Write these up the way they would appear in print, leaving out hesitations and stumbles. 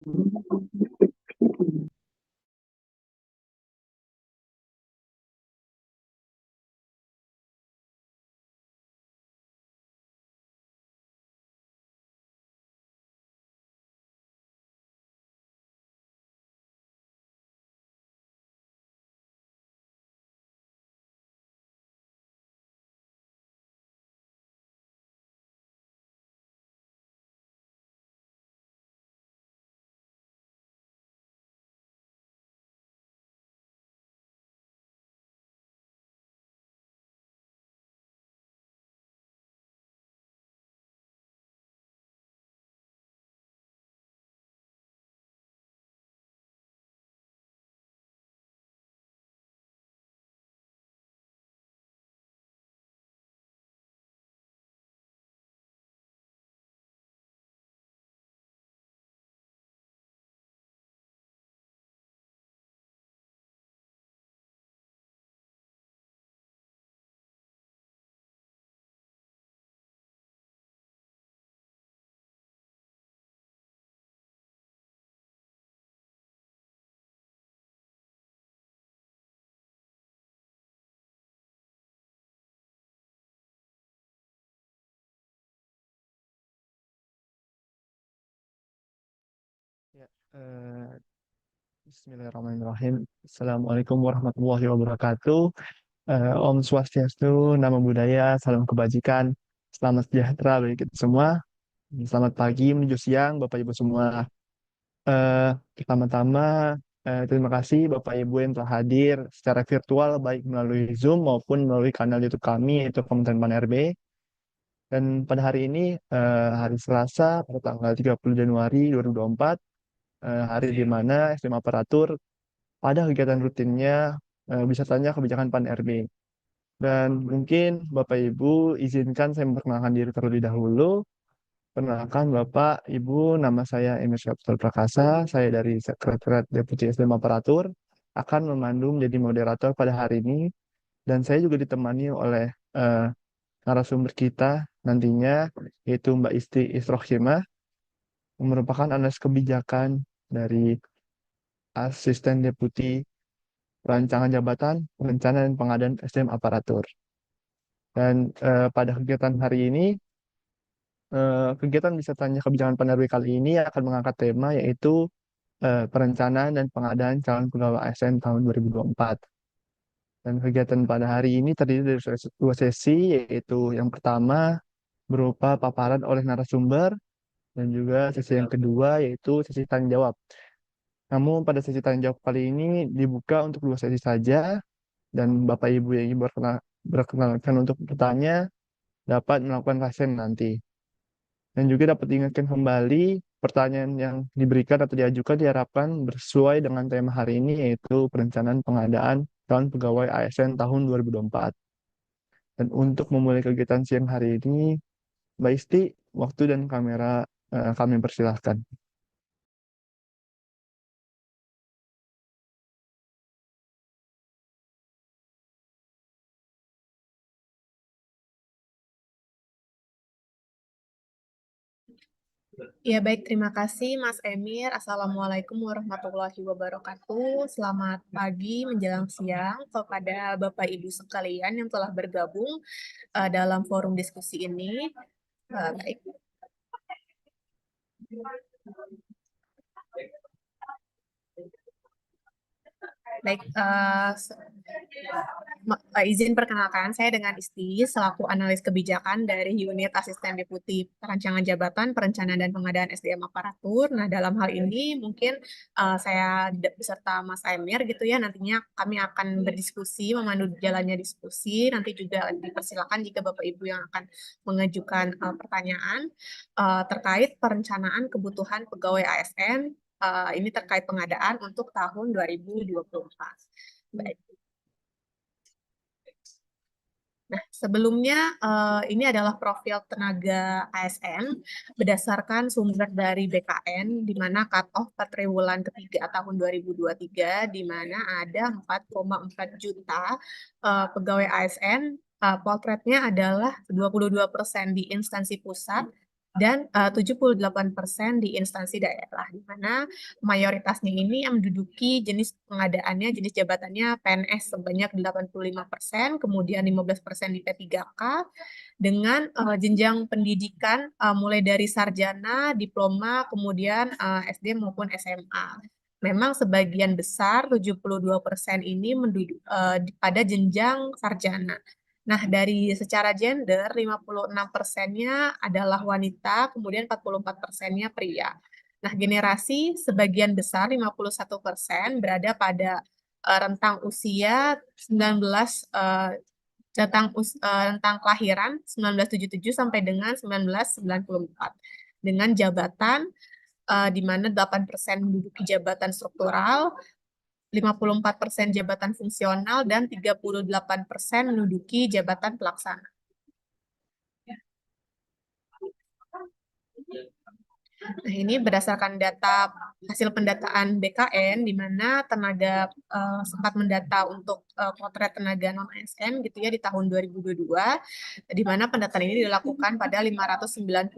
Ya, Bismillahirrahmanirrahim. Assalamualaikum warahmatullahi wabarakatuh. Om Swastiastu, Namo Buddhaya, salam kebajikan, selamat sejahtera bagi kita semua. Selamat pagi menuju siang, Bapak Ibu semua. Eh, Pertama-tama, terima kasih Bapak Ibu yang telah hadir secara virtual, baik melalui Zoom maupun melalui kanal YouTube kami, yaitu Kementerian Pan-RB. Dan pada hari ini, hari Selasa, pada tanggal 30 Januari 2024, hari di mana SDM Aparatur pada kegiatan rutinnya wisatanya kebijakan Pan-RB. Dan mungkin Bapak Ibu izinkan saya memperkenalkan diri terlebih dahulu. Perkenalkan Bapak, Ibu, nama saya Emir Syafsul Prakasa, saya dari Sekretariat Deputi SDM Aparatur, akan memandu menjadi moderator pada hari ini, dan saya juga ditemani oleh narasumber kita nantinya, yaitu Mbak Isti Isrohimah, yang merupakan analis kebijakan dari Asisten Deputi Rancangan Jabatan, Perencanaan dan Pengadaan SDM Aparatur. Dan pada kegiatan hari ini, kegiatan wisatanya kebijakan Pan-RB kali ini akan mengangkat tema yaitu perencanaan dan pengadaan calon pegawai ASN tahun 2024. Dan kegiatan pada hari ini terdiri dari dua sesi, yaitu yang pertama berupa paparan oleh narasumber, dan juga sesi yang kedua yaitu sesi tanya jawab. Namun pada sesi tanya jawab kali ini dibuka untuk dua sesi saja, dan Bapak Ibu yang ingin berkenalkan untuk bertanya dapat melakukan rasen nanti. Dan juga dapat diingatkan kembali, pertanyaan yang diberikan atau diajukan diharapkan bersesuai dengan tema hari ini, yaitu perencanaan pengadaan calon pegawai ASN tahun 2024. Dan untuk memulai kegiatan siang hari ini, Mbak Isti, waktu dan kamera kami persilahkan. Ya, baik. Terima kasih, Mas Emir. Assalamualaikum warahmatullahi wabarakatuh. Selamat pagi menjelang siang kepada Bapak Ibu sekalian yang telah bergabung dalam forum diskusi ini. Baik. Baik, izin perkenalkan, saya dengan Isti, selaku analis kebijakan dari Unit Asisten Deputi Perancangan Jabatan, Perencanaan dan Pengadaan SDM Aparatur. Nah, dalam hal ini mungkin saya beserta Mas Emir gitu ya, nantinya kami akan berdiskusi, memandu jalannya diskusi. Nanti juga dipersilakan jika Bapak Ibu yang akan mengajukan pertanyaan terkait perencanaan kebutuhan pegawai ASN. Ini terkait pengadaan untuk tahun 2024. Baik. Nah, sebelumnya ini adalah profil tenaga ASN berdasarkan sumber dari BKN, di mana cut-off per triwulan ketiga tahun 2023, di mana ada 4,4 juta pegawai ASN. Potretnya adalah 22% di instansi pusat, dan 78% di instansi daerah, di mana mayoritasnya ini yang menduduki jenis pengadaannya, jenis jabatannya PNS sebanyak 85%, kemudian 15% di P3K, dengan jenjang pendidikan mulai dari sarjana, diploma, kemudian SD maupun SMA. Memang sebagian besar, 72% ini pada jenjang sarjana. Nah, dari secara gender, 56%-nya adalah wanita, kemudian 44%-nya pria. Nah, generasi sebagian besar, 51%, berada pada rentang usia 19, rentang kelahiran 1977 sampai dengan 1994. Dengan jabatan di mana 8% menduduki jabatan struktural, 54% jabatan fungsional, dan 38% menduduki jabatan pelaksana. Nah, ini berdasarkan data hasil pendataan BKN, di mana tenaga sempat mendata untuk potret tenaga non-ASN gitu ya di tahun 2022, di mana pendataan ini dilakukan pada 595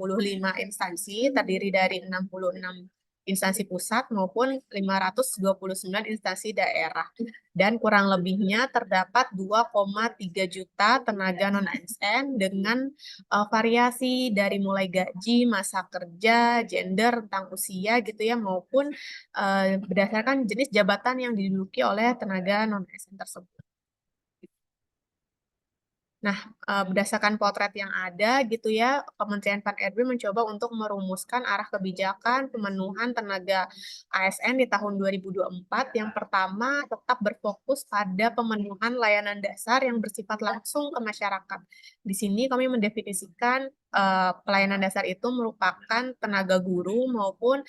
instansi, terdiri dari 66 instansi pusat maupun 529 instansi daerah. Dan kurang lebihnya terdapat 2,3 juta tenaga non-ASN dengan variasi dari mulai gaji, masa kerja, gender, tentang usia gitu ya, maupun berdasarkan jenis jabatan yang diduduki oleh tenaga non-ASN tersebut. Nah, berdasarkan potret yang ada gitu ya, Kementerian Pan-RB mencoba untuk merumuskan arah kebijakan pemenuhan tenaga ASN di tahun 2024. Yang pertama, tetap berfokus pada pemenuhan layanan dasar yang bersifat langsung ke masyarakat. Di sini kami mendefinisikan pelayanan dasar itu merupakan tenaga guru maupun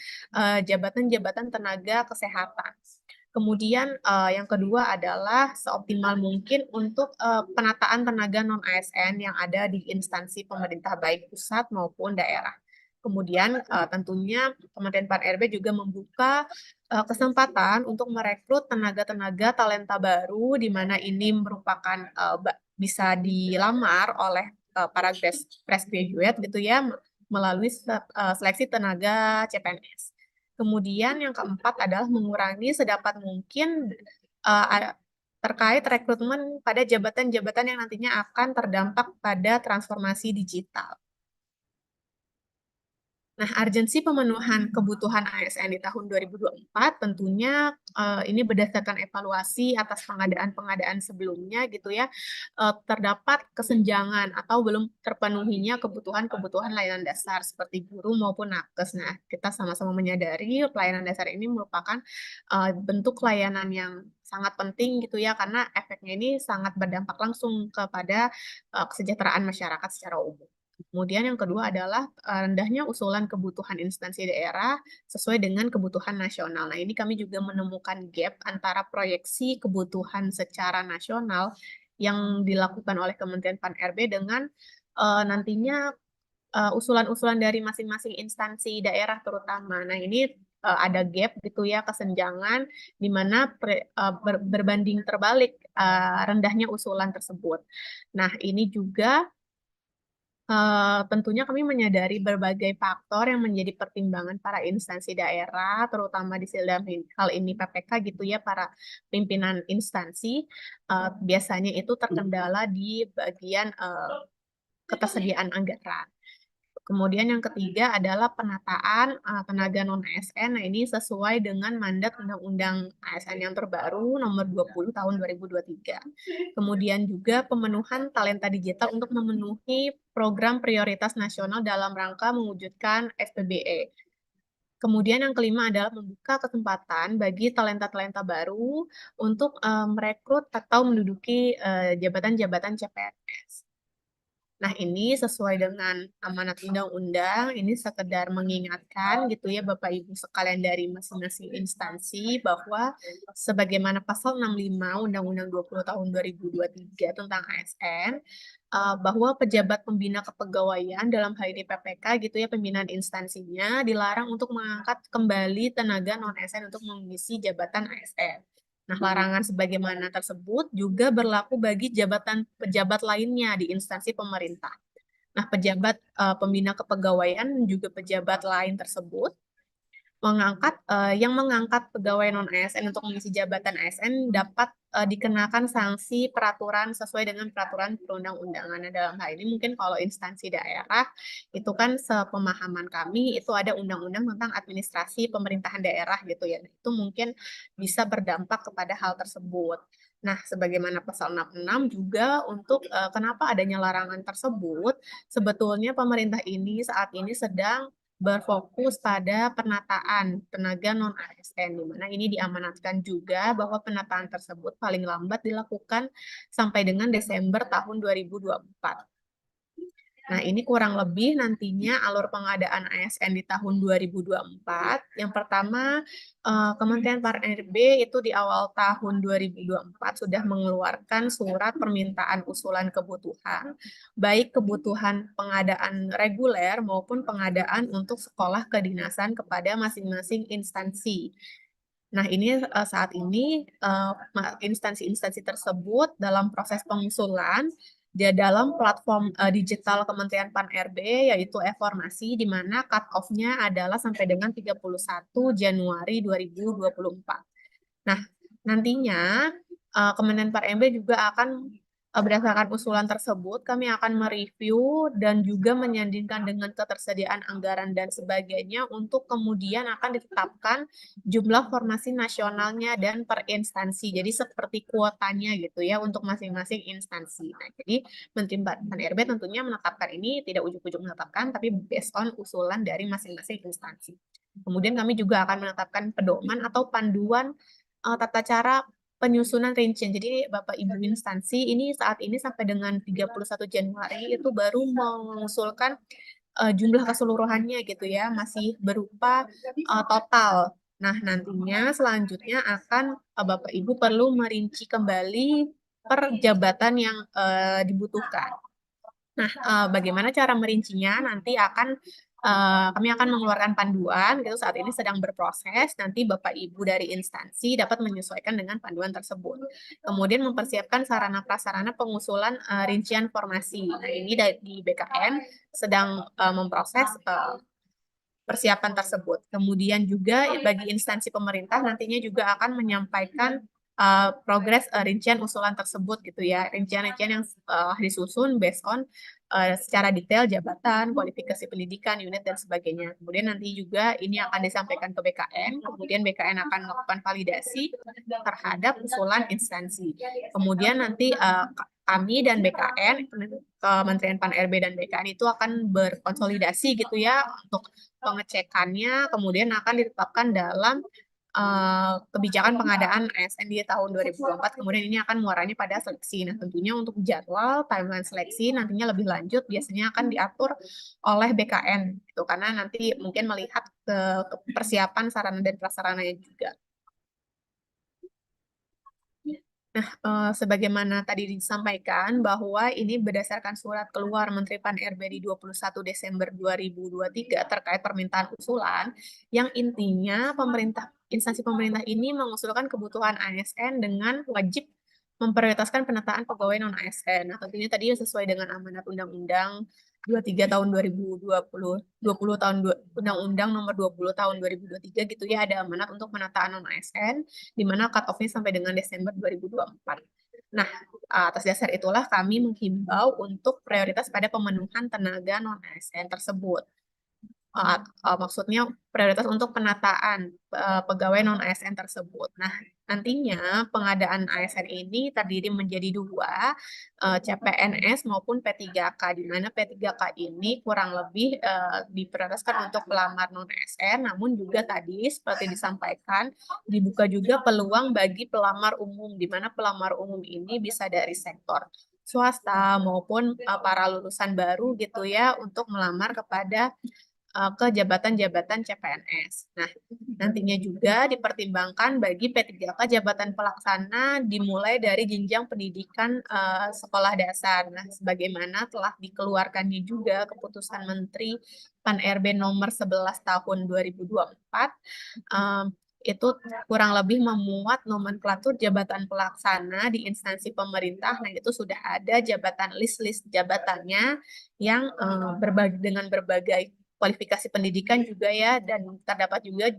jabatan-jabatan tenaga kesehatan. Kemudian yang kedua adalah seoptimal mungkin untuk penataan tenaga non-ASN yang ada di instansi pemerintah baik pusat maupun daerah. Kemudian tentunya Kementerian Pan-RB juga membuka kesempatan untuk merekrut tenaga-tenaga talenta baru, di mana ini merupakan bisa dilamar oleh para fresh graduate gitu ya, melalui seleksi tenaga CPNS. Kemudian yang keempat adalah mengurangi sedapat mungkin terkait rekrutmen pada jabatan-jabatan yang nantinya akan terdampak pada transformasi digital. Nah, urgensi pemenuhan kebutuhan ASN di tahun 2024 tentunya ini berdasarkan evaluasi atas pengadaan-pengadaan sebelumnya gitu ya, terdapat kesenjangan atau belum terpenuhinya kebutuhan-kebutuhan layanan dasar seperti guru maupun nakes. Nah, kita sama-sama menyadari pelayanan dasar ini merupakan bentuk layanan yang sangat penting gitu ya, karena efeknya ini sangat berdampak langsung kepada kesejahteraan masyarakat secara umum. Kemudian yang kedua adalah rendahnya usulan kebutuhan instansi daerah sesuai dengan kebutuhan nasional. Nah, ini kami juga menemukan gap antara proyeksi kebutuhan secara nasional yang dilakukan oleh Kementerian Pan-RB dengan nantinya usulan-usulan dari masing-masing instansi daerah terutama. Nah, ini ada gap gitu ya, kesenjangan di mana berbanding terbalik rendahnya usulan tersebut. Nah, ini juga tentunya kami menyadari berbagai faktor yang menjadi pertimbangan para instansi daerah, terutama di dalam hal ini PPK gitu ya, para pimpinan instansi, biasanya itu terkendala di bagian ketersediaan anggaran. Kemudian yang ketiga adalah penataan tenaga non-ASN. Nah, ini sesuai dengan mandat Undang-Undang ASN yang terbaru nomor 20 tahun 2023. Kemudian juga pemenuhan talenta digital untuk memenuhi program prioritas nasional dalam rangka mewujudkan SPBE. Kemudian yang kelima adalah membuka kesempatan bagi talenta-talenta baru untuk merekrut atau menduduki jabatan-jabatan CPNS. Nah, ini sesuai dengan amanat undang-undang, ini sekedar mengingatkan gitu ya Bapak Ibu sekalian dari masing-masing instansi bahwa sebagaimana pasal 65 Undang-Undang 20 tahun 2023 tentang ASN, bahwa pejabat pembina kepegawaian dalam hal ini PPK gitu ya, pembinaan instansinya dilarang untuk mengangkat kembali tenaga non-ASN untuk mengisi jabatan ASN. Nah, larangan sebagaimana tersebut juga berlaku bagi jabatan pejabat lainnya di instansi pemerintah. Nah, pejabat pembina kepegawaian dan juga pejabat lain tersebut yang mengangkat pegawai non ASN untuk mengisi jabatan ASN dapat dikenakan sanksi peraturan sesuai dengan peraturan perundang-undangan. Nah, dalam hal ini mungkin kalau instansi daerah itu kan sepemahaman kami itu ada undang-undang tentang administrasi pemerintahan daerah gitu ya. Itu mungkin bisa berdampak kepada hal tersebut. Nah, sebagaimana pasal 66 juga untuk kenapa adanya larangan tersebut, sebetulnya pemerintah ini saat ini sedang berfokus pada penataan tenaga non-ASN, di mana ini diamanatkan juga bahwa penataan tersebut paling lambat dilakukan sampai dengan Desember tahun 2024. Nah, ini kurang lebih nantinya alur pengadaan ASN di tahun 2024. Yang pertama, Kementerian PAR-RB itu di awal tahun 2024 sudah mengeluarkan surat permintaan usulan kebutuhan, baik kebutuhan pengadaan reguler maupun pengadaan untuk sekolah kedinasan kepada masing-masing instansi. Nah, ini saat ini instansi-instansi tersebut dalam proses pengusulan dia dalam platform digital Kementerian PAN-RB yaitu e-formasi di mana cut off-nya adalah sampai dengan 31 Januari 2024. Nah, nantinya Kementerian PAN-RB juga akan berdasarkan usulan tersebut, kami akan mereview dan juga menyandingkan dengan ketersediaan anggaran dan sebagainya untuk kemudian akan ditetapkan jumlah formasi nasionalnya dan per instansi. Jadi seperti kuotanya gitu ya untuk masing-masing instansi. Nah, jadi Menteri PAN-RB tentunya menetapkan ini tidak ujuk-ujuk menetapkan, tapi based on usulan dari masing-masing instansi. Kemudian kami juga akan menetapkan pedoman atau panduan tata cara penyusunan rincian. Jadi Bapak Ibu instansi ini saat ini sampai dengan 31 Januari itu baru mengusulkan jumlah keseluruhannya gitu ya, masih berupa total. Nah, nantinya selanjutnya akan Bapak Ibu perlu merinci kembali per jabatan yang dibutuhkan. Nah, bagaimana cara merincinya? Nanti kami akan mengeluarkan panduan, gitu saat ini sedang berproses. Nanti Bapak Ibu dari instansi dapat menyesuaikan dengan panduan tersebut. Kemudian mempersiapkan sarana prasarana pengusulan rincian formasi. Nah, ini di BKN sedang memproses persiapan tersebut. Kemudian juga bagi instansi pemerintah nantinya juga akan menyampaikan progres rincian usulan tersebut gitu ya, rincian-rincian yang disusun based on secara detail jabatan, kualifikasi pendidikan, unit dan sebagainya. Kemudian nanti juga ini akan disampaikan ke BKN, kemudian BKN akan melakukan validasi terhadap usulan instansi. Kemudian nanti kami dan BKN, Kementerian PAN-RB dan BKN itu akan berkonsolidasi gitu ya untuk pengecekannya, kemudian akan ditetapkan dalam kebijakan pengadaan ASN di tahun 2024. Kemudian ini akan muaranya pada seleksi. Nah, tentunya untuk jadwal timeline seleksi nantinya lebih lanjut biasanya akan diatur oleh BKN gitu karena nanti mungkin melihat ke persiapan sarana dan prasarananya juga. Nah, sebagaimana tadi disampaikan bahwa ini berdasarkan surat keluar Menteri PAN-RB di 21 Desember 2023 terkait permintaan usulan, yang intinya instansi pemerintah ini mengusulkan kebutuhan ASN dengan wajib memprioritaskan penataan pegawai non-ASN. Nah, tentunya tadi sesuai dengan amanat Undang-Undang 23 tahun 2020 tahun Undang-Undang nomor 20 tahun 2023 gitu ya, ada amanat untuk penataan non-ASN di mana cut off-nya sampai dengan Desember 2024. Nah, atas dasar itulah kami menghimbau untuk prioritas pada pemenuhan tenaga non-ASN tersebut. Maksudnya prioritas untuk penataan pegawai non-ASN tersebut. Nah, nantinya pengadaan ASN ini terdiri menjadi dua, CPNS maupun P3K, di mana P3K ini kurang lebih diprioritaskan untuk pelamar non-ASN, namun juga tadi seperti disampaikan, dibuka juga peluang bagi pelamar umum, di mana pelamar umum ini bisa dari sektor swasta maupun para lulusan baru gitu ya untuk melamar kepada ke jabatan-jabatan CPNS. Nah, nantinya juga dipertimbangkan bagi P3K jabatan pelaksana dimulai dari jenjang pendidikan sekolah dasar. Nah, sebagaimana telah dikeluarkannya juga keputusan Menteri PAN-RB nomor 11 tahun 2024, itu kurang lebih memuat nomenklatur jabatan pelaksana di instansi pemerintah. Nah, itu sudah ada jabatan list-list jabatannya yang dengan berbagai kualifikasi pendidikan juga ya, dan terdapat juga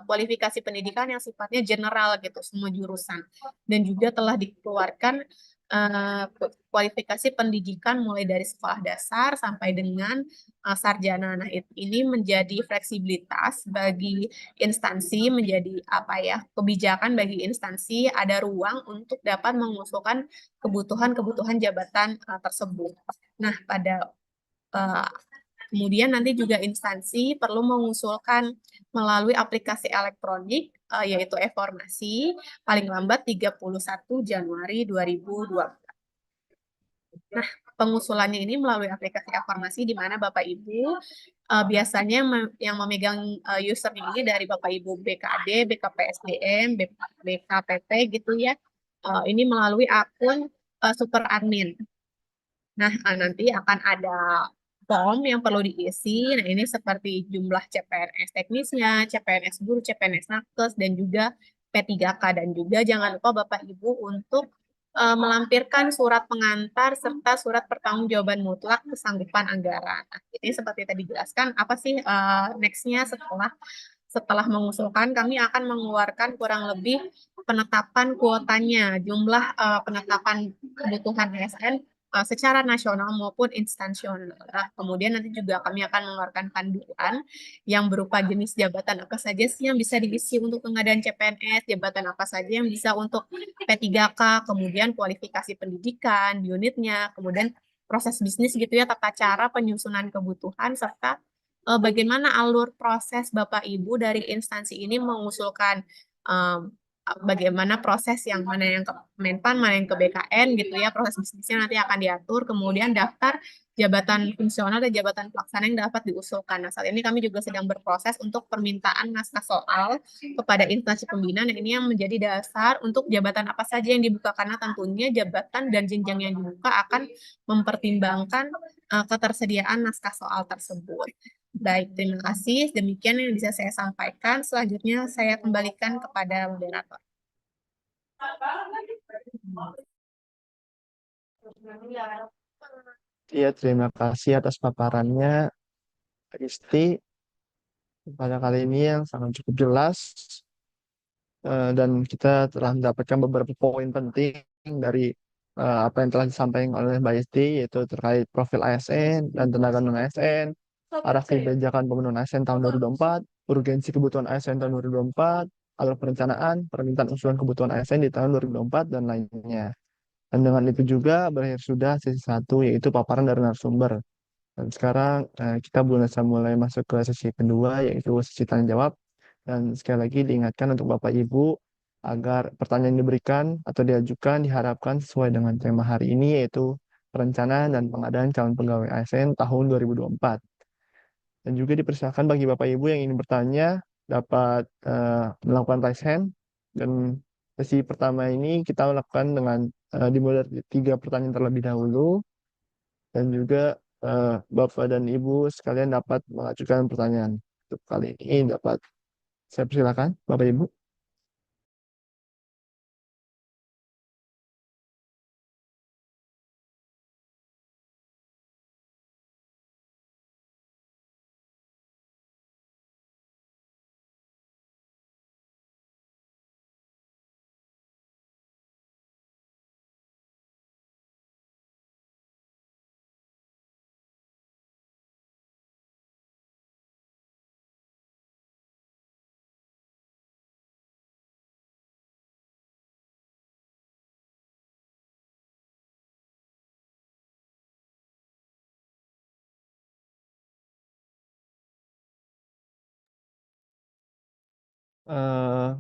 kualifikasi pendidikan yang sifatnya general gitu, semua jurusan. Dan juga telah dikeluarkan eh, kualifikasi pendidikan mulai dari sekolah dasar sampai dengan sarjana. Nah, ini menjadi fleksibilitas bagi instansi, menjadi apa ya, kebijakan bagi instansi, ada ruang untuk dapat mengusulkan kebutuhan-kebutuhan jabatan tersebut. Nah, uh, kemudian nanti juga instansi perlu mengusulkan melalui aplikasi elektronik, yaitu e-formasi paling lambat 31 Januari 2020. Nah, pengusulannya ini melalui aplikasi e-formasi di mana Bapak Ibu biasanya yang memegang usernya ini dari Bapak Ibu BKD, BKPSDM, BKPT gitu ya. Ini melalui akun super admin. Nah, nanti akan ada form yang perlu diisi. Nah, ini seperti jumlah CPNS teknisnya, CPNS guru, CPNS nakes, dan juga P3K. Dan juga jangan lupa Bapak Ibu untuk melampirkan surat pengantar serta surat pertanggungjawaban mutlak kesanggupan anggaran. Nah, ini seperti tadi dijelaskan, apa sih next-nya setelah mengusulkan, kami akan mengeluarkan kurang lebih penetapan kuotanya, jumlah penetapan kebutuhan ASN secara nasional maupun instansional. Nah, kemudian nanti juga kami akan mengeluarkan panduan yang berupa jenis jabatan apa saja sih yang bisa diisi untuk pengadaan CPNS, jabatan apa saja yang bisa untuk P3K, kemudian kualifikasi pendidikan, unitnya, kemudian proses bisnis gitu ya, tata cara penyusunan kebutuhan, serta bagaimana alur proses Bapak Ibu dari instansi ini mengusulkan um, bagaimana proses yang mana yang ke Menpan, mana yang ke BKN gitu ya, proses bisnisnya nanti akan diatur, kemudian daftar jabatan fungsional dan jabatan pelaksana yang dapat diusulkan. Nah, saat ini kami juga sedang berproses untuk permintaan naskah soal kepada instansi pembina, dan ini yang menjadi dasar untuk jabatan apa saja yang dibuka, karena tentunya jabatan dan jenjang yang dibuka akan mempertimbangkan ketersediaan naskah soal tersebut. Baik, terima kasih. Demikian yang bisa saya sampaikan. Selanjutnya saya kembalikan kepada moderator. Iya, terima kasih atas paparannya, Isti. Pada kali ini yang sangat cukup jelas, dan kita telah mendapatkan beberapa poin penting dari apa yang telah disampaikan oleh Mbak Isti, yaitu terkait profil ASN dan tenaga non-ASN, arah kebijakan pemenuhan ASN tahun 2024, urgensi kebutuhan ASN tahun 2024, alur perencanaan, permintaan usulan kebutuhan ASN di tahun 2024, dan lainnya. Dan dengan itu juga berakhir sudah sesi satu, yaitu paparan dari narasumber. Dan sekarang kita bisa mulai masuk ke sesi kedua, yaitu sesi tanya jawab. Dan sekali lagi diingatkan untuk Bapak Ibu agar pertanyaan yang diberikan atau diajukan diharapkan sesuai dengan tema hari ini, yaitu perencanaan dan pengadaan calon pegawai ASN tahun 2024. Dan juga dipersilakan bagi Bapak Ibu yang ingin bertanya dapat melakukan raise hand. Dan sesi pertama ini kita lakukan dengan dimulai dari 3 pertanyaan terlebih dahulu, dan juga Bapak dan Ibu sekalian dapat mengajukan pertanyaan. Untuk kali ini dapat saya persilakan Bapak Ibu.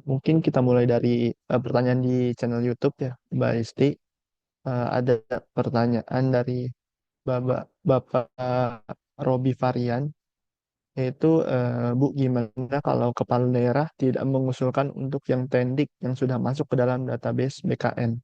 Mungkin kita mulai dari pertanyaan di channel YouTube ya, Mbak Isti. Ada pertanyaan dari Bapak Robi Varian, yaitu Bu, gimana kalau kepala daerah tidak mengusulkan untuk yang tendik yang sudah masuk ke dalam database BKN?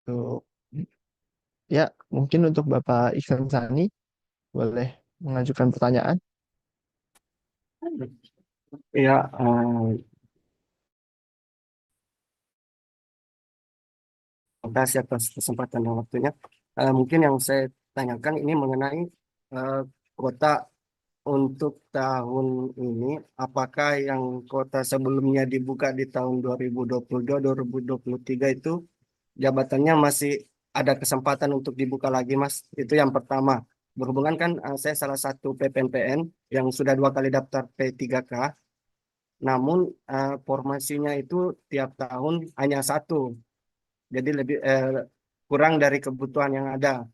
Untuk ya mungkin untuk Bapak Iksan Sani boleh mengajukan pertanyaan. Ya, terima kasih atas kesempatan dan waktunya. Mungkin yang saya tanyakan ini mengenai eh, kuota untuk tahun ini, apakah yang kuota sebelumnya dibuka di tahun 2022-2023 itu jabatannya masih ada kesempatan untuk dibuka lagi, Mas? Itu yang pertama. Berhubungan kan saya salah satu PPNPN yang sudah 2 kali daftar P3K, namun formasinya itu tiap tahun hanya satu. Jadi lebih kurang dari kebutuhan yang ada.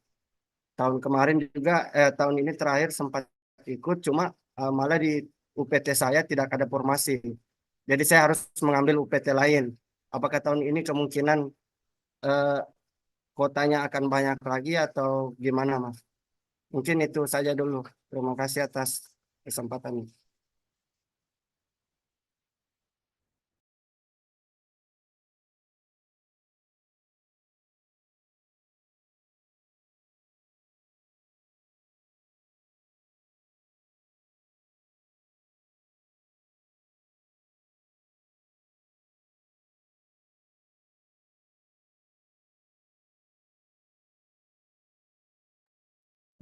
Tahun kemarin juga, tahun ini terakhir sempat ikut, cuma malah di UPT saya tidak ada formasi. Jadi saya harus mengambil UPT lain. Apakah tahun ini kemungkinan eh, kotanya akan banyak lagi atau gimana, Mas? Mungkin itu saja dulu. Terima kasih atas kesempatannya.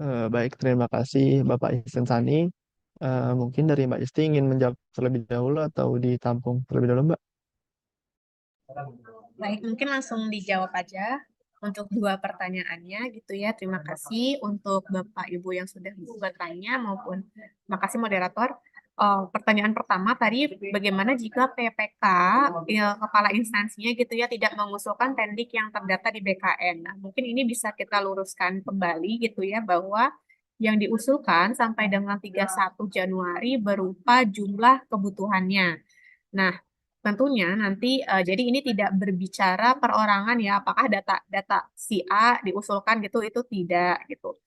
Baik, terima kasih Bapak Iksan Sani. Mungkin dari Mbak Isti ingin menjawab terlebih dahulu atau ditampung terlebih dahulu, Mbak? Baik, mungkin langsung dijawab aja untuk dua pertanyaannya gitu ya. Terima kasih untuk Bapak Ibu yang sudah bertanya maupun makasih moderator. Pertanyaan pertama tadi, bagaimana jika PPK ya, kepala instansinya gitu ya tidak mengusulkan tendik yang terdata di BKN? Nah, mungkin ini bisa kita luruskan kembali gitu ya bahwa yang diusulkan sampai dengan 31 Januari berupa jumlah kebutuhannya. Nah, tentunya nanti jadi ini tidak berbicara perorangan ya, apakah data si A diusulkan gitu itu tidak gitu.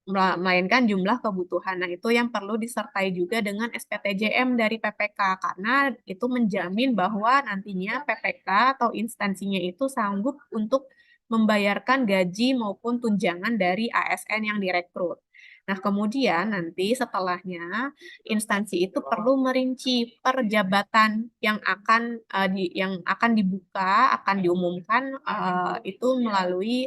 Melainkan jumlah kebutuhan. Nah, itu yang perlu disertai juga dengan SPTJM dari PPK karena itu menjamin bahwa nantinya PPK atau instansinya itu sanggup untuk membayarkan gaji maupun tunjangan dari ASN yang direkrut. Nah, kemudian nanti setelahnya instansi itu perlu merinci perjabatan yang akan dibuka, akan diumumkan itu melalui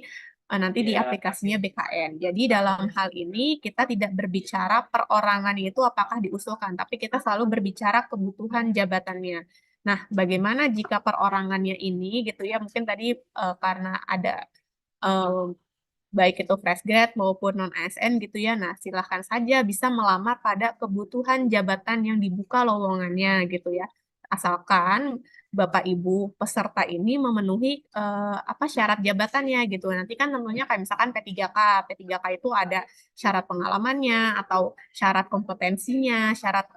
nanti di aplikasinya BKN. Jadi dalam hal ini kita tidak berbicara perorangan itu apakah diusulkan, tapi kita selalu berbicara kebutuhan jabatannya. Nah, bagaimana jika perorangannya ini gitu ya, mungkin tadi karena ada eh, baik itu fresh grad maupun non ASN gitu ya. Nah, silahkan saja bisa melamar pada kebutuhan jabatan yang dibuka lowongannya gitu ya. Asalkan Bapak Ibu peserta ini memenuhi apa syarat jabatannya gitu. Nanti kan tentunya kayak misalkan P3K. P3K itu ada syarat pengalamannya atau syarat kompetensinya, syarat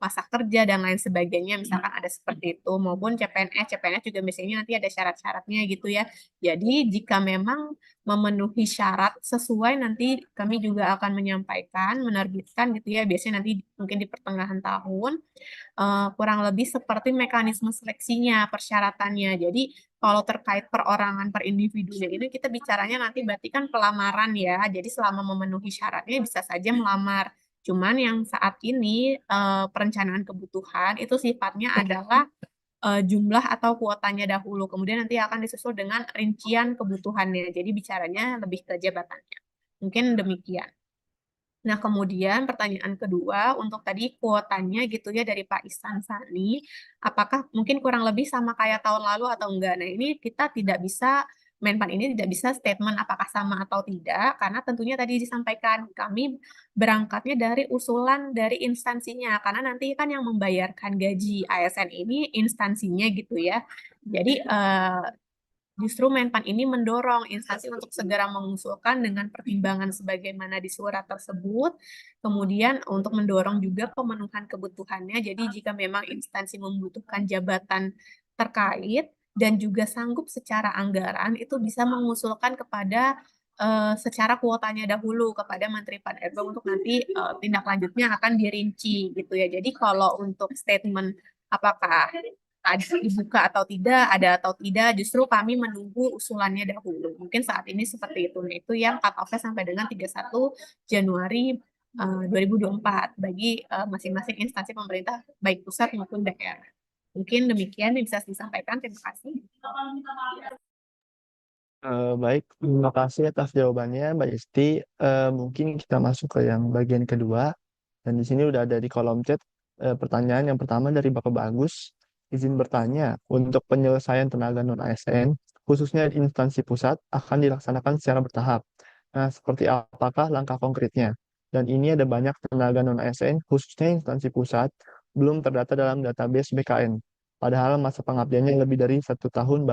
masa kerja dan lain sebagainya. Misalkan ada seperti itu maupun CPNS. CPNS juga biasanya nanti ada syarat-syaratnya gitu ya. Jadi jika memang memenuhi syarat sesuai nanti kami juga akan menyampaikan, menerbitkan gitu ya. Biasanya nanti mungkin di pertengahan tahun kurang lebih seperti mekanisme seleksinya, persyaratannya. Jadi kalau terkait perorangan per individunya ini kita bicaranya nanti berarti kan pelamaran ya. Jadi selama memenuhi syaratnya bisa saja melamar. Cuman yang saat ini perencanaan kebutuhan itu sifatnya adalah jumlah atau kuotanya dahulu. Kemudian nanti akan disusul dengan rincian kebutuhannya. Jadi bicaranya lebih ke jabatannya. Mungkin demikian. Nah, kemudian pertanyaan kedua untuk tadi kuotanya gitu ya dari Pak Ihsan Sani, apakah mungkin kurang lebih sama kayak tahun lalu atau enggak? Nah, ini kita tidak bisa Menpan ini tidak bisa statement apakah sama atau tidak, karena tentunya tadi disampaikan kami berangkatnya dari usulan dari instansinya, karena nanti kan yang membayarkan gaji ASN ini instansinya gitu ya. Jadi justru Menpan ini mendorong instansi untuk segera mengusulkan dengan pertimbangan sebagaimana di surat tersebut, kemudian untuk mendorong juga pemenuhan kebutuhannya. Jadi jika memang instansi membutuhkan jabatan terkait dan juga sanggup secara anggaran, itu bisa mengusulkan kepada secara kuotanya dahulu kepada Menteri Pan-RB untuk nanti tindak lanjutnya akan dirinci gitu ya. Jadi kalau untuk statement apakah ada dibuka atau tidak, ada atau tidak, justru kami menunggu usulannya dahulu. Mungkin saat ini seperti itu. Nah, itu yang cut off-nya sampai dengan 31 Januari 2024 bagi masing-masing instansi pemerintah baik pusat maupun daerah. Mungkin demikian yang bisa disampaikan. Terima kasih. Baik, terima kasih atas jawabannya, Mbak Isti. Mungkin kita masuk ke yang bagian kedua. Dan di sini udah ada di kolom chat pertanyaan yang pertama dari Bapak Bagus. Izin bertanya, untuk penyelesaian tenaga non-ASN, khususnya di instansi pusat, akan dilaksanakan secara bertahap. Nah, seperti apakah langkah konkretnya? Dan ini ada banyak tenaga non-ASN, khususnya instansi pusat, belum terdata dalam database BKN. Padahal masa pengabdiannya lebih dari 1 tahun,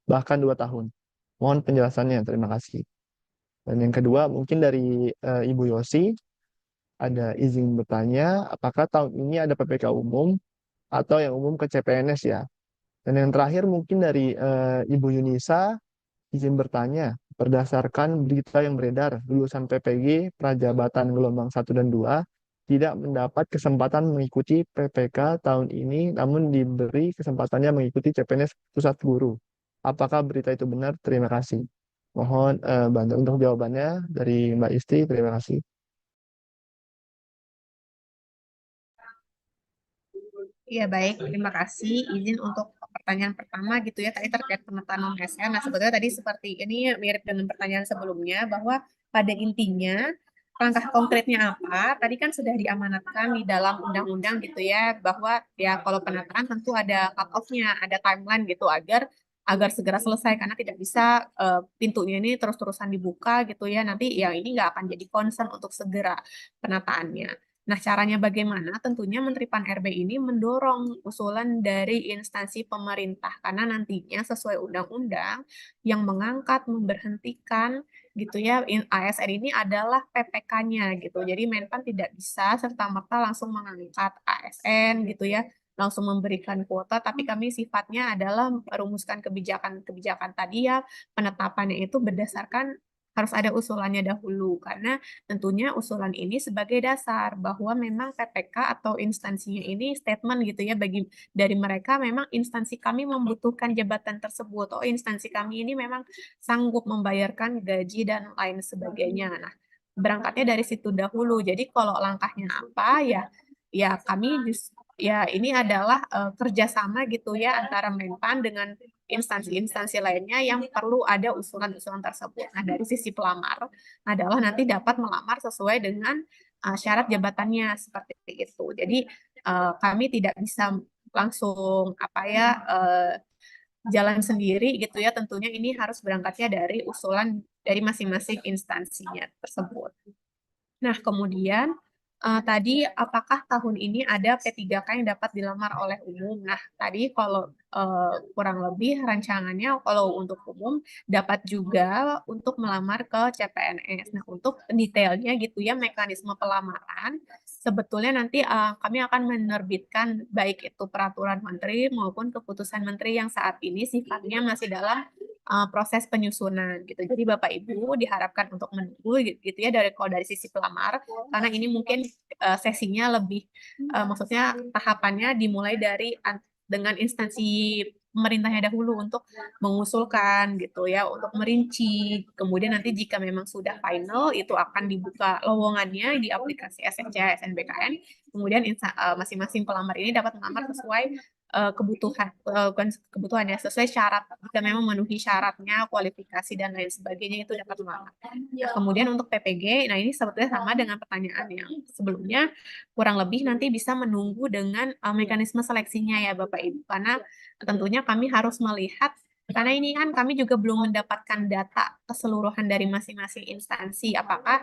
bahkan 2 tahun. Mohon penjelasannya, terima kasih. Dan yang kedua, mungkin dari Ibu Yosi, ada izin bertanya, apakah tahun ini ada PPK umum atau yang umum ke CPNS ya? Dan yang terakhir mungkin dari Ibu Yunisa, izin bertanya, berdasarkan berita yang beredar, lulusan PPG Prajabatan gelombang 1 dan 2 tidak mendapat kesempatan mengikuti PPK tahun ini, namun diberi kesempatannya mengikuti CPNS Pusat Guru. Apakah berita itu benar? Terima kasih. Mohon bantu untuk jawabannya dari Mbak Isti. Terima kasih. Iya, baik. Terima kasih. Izin untuk pertanyaan pertama gitu ya, tadi terkait pemetaan non-ASN. Nah, sebetulnya tadi seperti ini mirip dengan pertanyaan sebelumnya, bahwa pada intinya langkah konkretnya apa, tadi kan sudah diamanatkan di dalam undang-undang gitu ya, bahwa ya kalau penataan tentu ada cut-off-nya, ada timeline gitu, agar agar segera selesai, karena tidak bisa pintunya ini terus-terusan dibuka gitu ya, nanti yang ini nggak akan jadi concern untuk segera penataannya. Nah, caranya bagaimana? Tentunya Menteri Pan-RB ini mendorong usulan dari instansi pemerintah, karena nantinya sesuai undang-undang yang mengangkat, memberhentikan gitu ya, ASN ini adalah PPK-nya gitu. Jadi Menpan tidak bisa serta-merta langsung mengangkat ASN gitu ya, langsung memberikan kuota, tapi kami sifatnya adalah merumuskan kebijakan-kebijakan tadi ya, penetapannya itu berdasarkan harus ada usulannya dahulu, karena tentunya usulan ini sebagai dasar bahwa memang PPK atau instansinya ini statement gitu ya, bagi dari mereka memang instansi kami membutuhkan jabatan tersebut. Oh, instansi kami ini memang sanggup membayarkan gaji dan lain sebagainya. Nah, berangkatnya dari situ dahulu. Jadi kalau langkahnya apa ya, ya kami ya ini adalah kerjasama gitu ya antara Menpan dengan instansi-instansi lainnya yang perlu ada usulan-usulan tersebut. Nah, dari sisi pelamar adalah nanti dapat melamar sesuai dengan syarat jabatannya seperti itu. Jadi kami tidak bisa langsung apa ya jalan sendiri gitu ya. Tentunya ini harus berangkatnya dari usulan dari masing-masing instansinya tersebut. Nah, kemudian tadi apakah tahun ini ada P3K yang dapat dilamar oleh umum? Nah, tadi kalau kurang lebih rancangannya kalau untuk umum dapat juga untuk melamar ke CPNS. Nah, untuk detailnya gitu ya, mekanisme pelamaran sebetulnya nanti kami akan menerbitkan baik itu peraturan menteri maupun keputusan menteri yang saat ini sifatnya masih dalam proses penyusunan gitu. Jadi Bapak Ibu diharapkan untuk menunggu gitu ya, dari kalau dari sisi pelamar, karena ini mungkin sesinya lebih maksudnya tahapannya dimulai dari dengan instansi pemerintahnya dahulu untuk mengusulkan gitu ya, untuk merinci. Kemudian nanti jika memang sudah final itu akan dibuka lowongannya di aplikasi SNC, SNBKN. Kemudian masing-masing pelamar ini dapat melamar sesuai kebutuhan, bukan kebutuhan ya, sesuai syarat. Jika memang memenuhi syaratnya, kualifikasi dan lain sebagainya itu dapat melamar. Nah, kemudian untuk PPG, nah ini sebetulnya sama dengan pertanyaan yang sebelumnya, kurang lebih nanti bisa menunggu dengan mekanisme seleksinya ya Bapak Ibu, karena tentunya kami harus melihat, karena ini kan kami juga belum mendapatkan data keseluruhan dari masing-masing instansi, apakah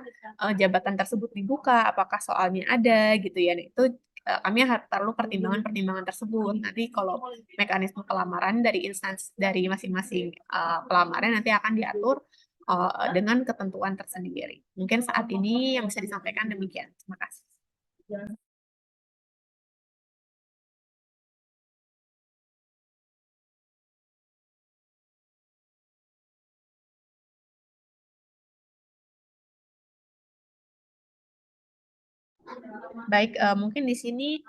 jabatan tersebut dibuka, apakah soalnya ada gitu ya. Nah, itu kami harus perlu pertimbangan-pertimbangan tersebut. Nanti kalau mekanisme pelamaran dari instansi dari masing-masing pelamarnya nanti akan diatur dengan ketentuan tersendiri. Mungkin saat ini yang bisa disampaikan demikian. Terima kasih. Baik, mungkin di sini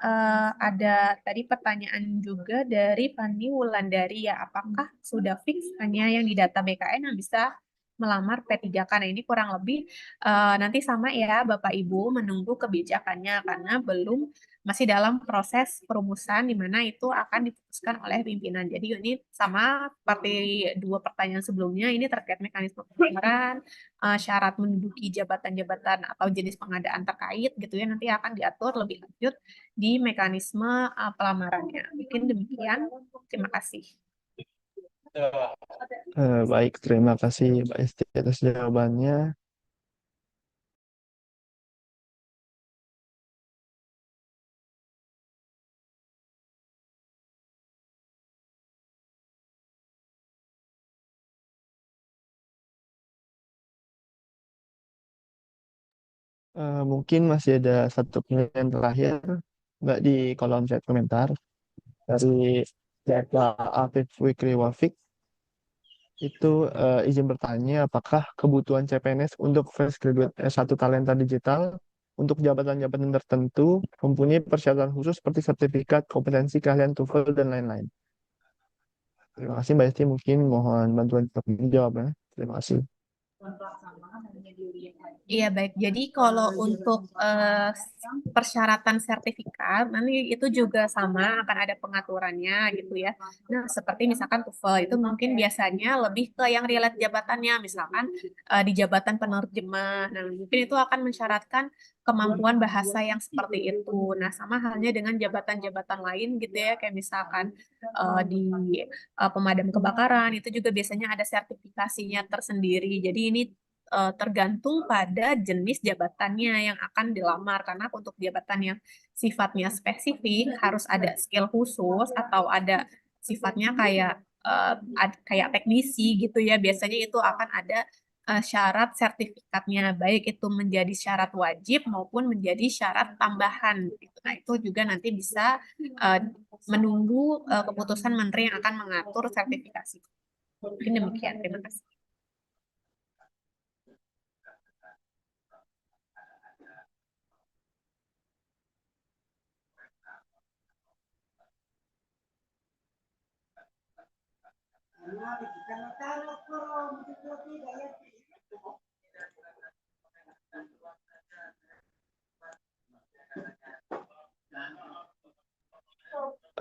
ada tadi pertanyaan juga dari Fani Wulandari ya, apakah sudah fix hanya yang di data BKN yang bisa melamar P3K? Nah, ini kurang lebih nanti sama ya Bapak Ibu menunggu kebijakannya karena masih dalam proses perumusan di mana itu akan diputuskan oleh pimpinan. Jadi ini sama seperti dua pertanyaan sebelumnya, ini terkait mekanisme pelanggaran, syarat menduduki jabatan-jabatan atau jenis pengadaan terkait gitu ya nanti akan diatur lebih lanjut di mekanisme pelamarannya. Mungkin demikian. Terima kasih. Baik, terima kasih Mbak Esti atas jawabannya. Mungkin masih ada satu pertanyaan terakhir, Mbak, di kolom chat komentar dari Bapak Afif Wikri Wafik. Itu izin bertanya, apakah kebutuhan CPNS untuk fresh graduate S1 Talenta Digital untuk jabatan-jabatan tertentu mempunyai persyaratan khusus seperti sertifikat, kompetensi, keahlian TOEFL, dan lain-lain? Terima kasih Mbak Esti, mungkin mohon bantuan untuk menjawabnya. Terima kasih. Iya baik. Jadi kalau untuk persyaratan sertifikat nanti itu juga sama akan ada pengaturannya gitu ya. Nah, seperti misalkan TOEFL itu mungkin biasanya lebih ke yang relate jabatannya, misalkan di jabatan penerjemah. Nah, mungkin itu akan mensyaratkan kemampuan bahasa yang seperti itu. Nah, sama halnya dengan jabatan-jabatan lain gitu ya, kayak misalkan di pemadam kebakaran itu juga biasanya ada sertifikasinya tersendiri. Jadi ini tergantung pada jenis jabatannya yang akan dilamar karena untuk jabatan yang sifatnya spesifik harus ada skill khusus atau ada sifatnya kayak kayak teknisi gitu ya biasanya itu akan ada syarat sertifikatnya baik itu menjadi syarat wajib maupun menjadi syarat tambahan gitu. Nah itu juga nanti bisa uh, menunggu keputusan menteri yang akan mengatur sertifikasi. Mungkin demikian. Terima kasih.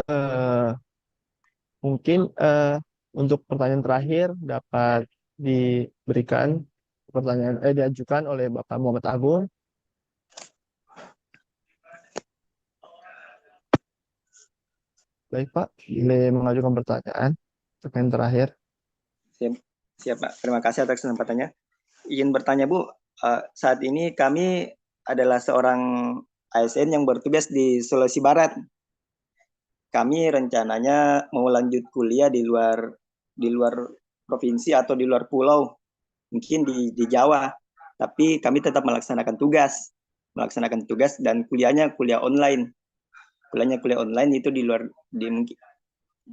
Eh, Mungkin untuk pertanyaan terakhir dapat diberikan diajukan oleh Bapak Muhammad Agung. Baik Pak, boleh mengajukan pertanyaan. Pertanyaan terakhir. Siap, siap Pak. Terima kasih atas kesempatannya. Izin bertanya Bu, saat ini kami adalah seorang ASN yang bertugas di Sulawesi Barat. Kami rencananya mau lanjut kuliah di luar provinsi atau di luar pulau, mungkin di Jawa. Tapi kami tetap melaksanakan tugas dan kuliahnya kuliah online. Kuliah online itu di luar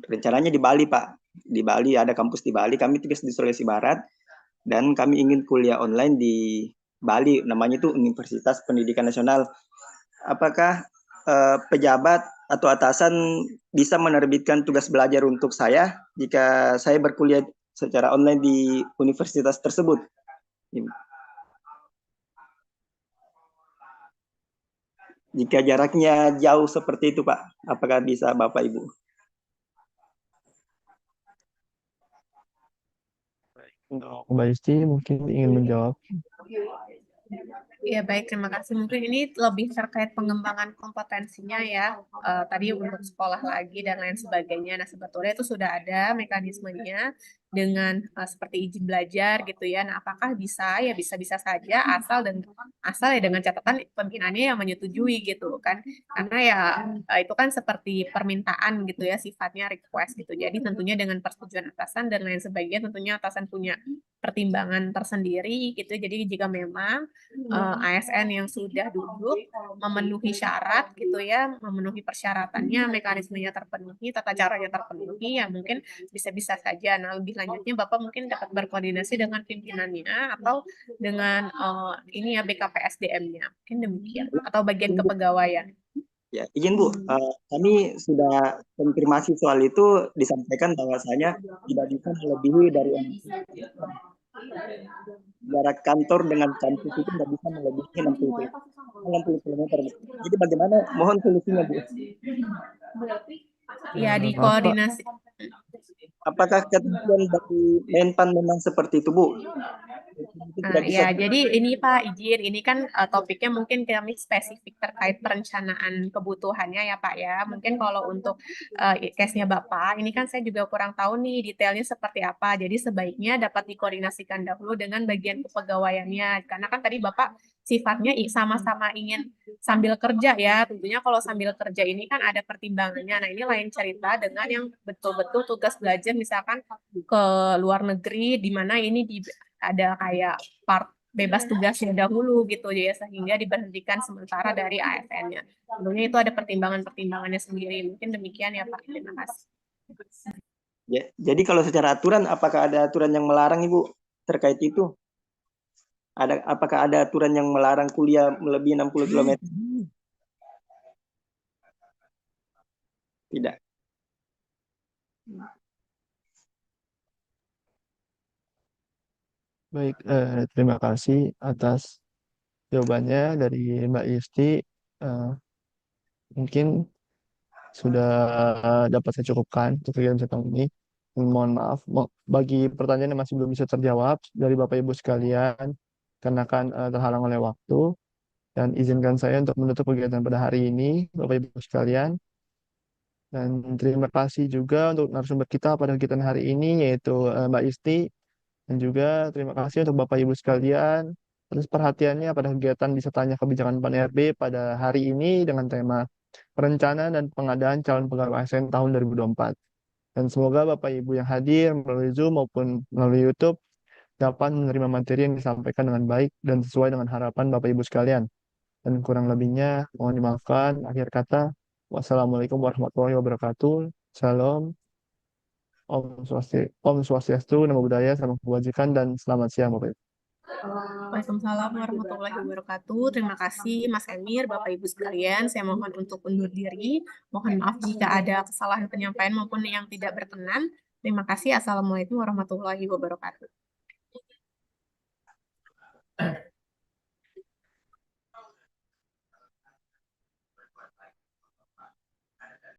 rencananya di Bali Pak. Di Bali ada kampus di Bali. Kami tugas di Sulawesi Barat dan kami ingin kuliah online di Bali. Namanya itu Universitas Pendidikan Nasional. Apakah pejabat atau atasan bisa menerbitkan tugas belajar untuk saya jika saya berkuliah secara online di universitas tersebut? Jika jaraknya jauh seperti itu, Pak, apakah bisa Bapak Ibu? Untuk Mbak Isti mungkin ingin menjawab. Ya baik, terima kasih. Mungkin ini lebih terkait pengembangan kompetensinya ya. Tadi untuk sekolah lagi dan lain sebagainya. Nah sebetulnya itu sudah ada mekanismenya dengan seperti izin belajar gitu ya. Nah apakah bisa? Ya bisa-bisa saja asal ya dengan catatan pimpinannya yang menyetujui gitu kan. Karena ya itu kan seperti permintaan gitu ya sifatnya request gitu. Jadi tentunya dengan persetujuan atasan dan lain sebagainya tentunya atasan punya pertimbangan tersendiri gitu. Jadi jika memang ASN yang sudah duduk memenuhi syarat gitu ya, memenuhi persyaratannya, mekanismenya terpenuhi, tata caranya terpenuhi, ya mungkin bisa-bisa saja. Nah, lebih selanjutnya Bapak mungkin dapat berkoordinasi dengan pimpinannya atau dengan ini ya BKPSDM-nya. Mungkin demikian. Atau bagian kepegawaian. Ya, izin Bu, kami sudah konfirmasi soal itu, disampaikan bahwasanya tidak bisa melebihi dari jarak kantor dengan kampus itu tidak bisa melebihi 60 km. Jadi bagaimana? Mohon solusinya Bu. Ya, Maaf Pak, dikoordinasi. Apakah ketentuan dari Menpan memang seperti itu Bu? Itu Nah, tidak bisa. ya, jadi ini Pak, izin, ini kan topiknya mungkin kami spesifik terkait perencanaan kebutuhannya ya Pak ya. Mungkin kalau untuk case-nya Bapak, ini kan saya juga kurang tahu nih detailnya seperti apa. Jadi sebaiknya dapat dikoordinasikan dahulu dengan bagian kepegawaiannya. Karena kan tadi Bapak sifatnya sama-sama ingin sambil kerja ya. Tentunya kalau sambil kerja ini kan ada pertimbangannya. Nah, ini lain cerita dengan yang betul-betul tugas belajar misalkan ke luar negeri, di mana ini ada kayak part bebas tugasnya dahulu gitu ya, sehingga diberhentikan sementara dari AFN-nya. Tentunya itu ada pertimbangan-pertimbangannya sendiri. Mungkin demikian ya Pak. Terima kasih. Ya, jadi kalau secara aturan, apakah ada aturan yang melarang Ibu terkait itu? Apakah ada aturan yang melarang kuliah melebihi 60 km? Tidak. baik, terima kasih atas jawabannya dari Mbak Isti. Eh, Mungkin sudah dapat saya cukupkan untuk kegiatan saya tahun ini. Mohon maaf bagi pertanyaan yang masih belum bisa terjawab dari Bapak Ibu sekalian, karena kan terhalang oleh waktu. Dan izinkan saya untuk menutup kegiatan pada hari ini, Bapak Ibu sekalian. Dan terima kasih juga untuk narasumber kita pada kegiatan hari ini, yaitu Mbak Isti. Dan juga terima kasih untuk Bapak Ibu sekalian atas perhatiannya pada kegiatan Bisa Tanya Kebijakan Pan RB pada hari ini dengan tema Perencanaan dan Pengadaan Calon Pegawai ASN tahun 2024. Dan semoga Bapak Ibu yang hadir melalui Zoom maupun melalui YouTube dapat menerima materi yang disampaikan dengan baik dan sesuai dengan harapan Bapak Ibu sekalian. Dan kurang lebihnya mohon dimaafkan. Akhir kata, wassalamualaikum warahmatullahi wabarakatuh. Salam. Om Swastiastu, Namo Buddhaya, Salam Kebajikan, dan selamat siang Bapak Ibu. Waalaikumsalam warahmatullahi wabarakatuh. Terima kasih Mas Emir, Bapak Ibu sekalian. Saya mohon untuk undur diri. Mohon maaf jika ada kesalahan penyampaian maupun yang tidak berkenan. Terima kasih. Assalamualaikum warahmatullahi wabarakatuh.